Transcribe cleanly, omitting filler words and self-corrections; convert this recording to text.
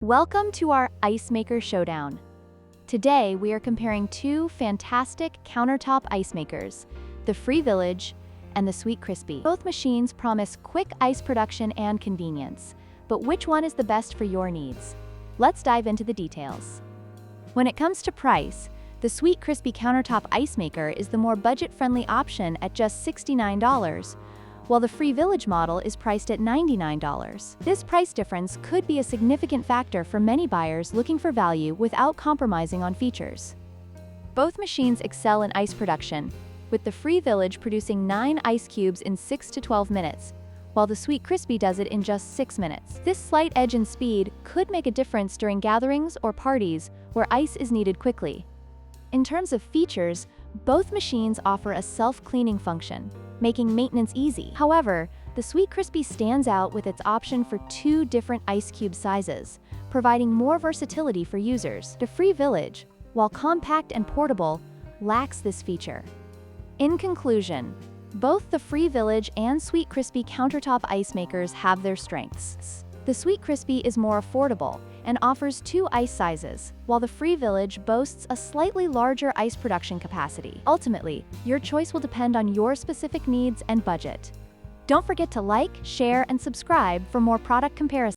Welcome to our Ice Maker Showdown. Today we are comparing two fantastic countertop ice makers, the Free Village and the Sweet Crispy. Both machines promise quick ice production and convenience, but which one is the best for your needs? Let's dive into the details. When it comes to price, the Sweet Crispy countertop ice maker is the more budget-friendly option at just $69, while the Free Village model is priced at $99. This price difference could be a significant factor for many buyers looking for value without compromising on features. Both machines excel in ice production, with the Free Village producing 9 ice cubes in 6 to 12 minutes, while the Sweet Crispy does it in just 6 minutes. This slight edge in speed could make a difference during gatherings or parties where ice is needed quickly. In terms of features, both machines offer a self-cleaning function, making maintenance easy. However, the Sweet Crispy stands out with its option for 2 different ice cube sizes, providing more versatility for users. The Free Village, while compact and portable, lacks this feature. In conclusion, both the Free Village and Sweet Crispy countertop ice makers have their strengths. The Sweet Crispy is more affordable and offers 2 ice sizes, while the Free Village boasts a slightly larger ice production capacity. Ultimately, your choice will depend on your specific needs and budget. Don't forget to like, share, and subscribe for more product comparisons.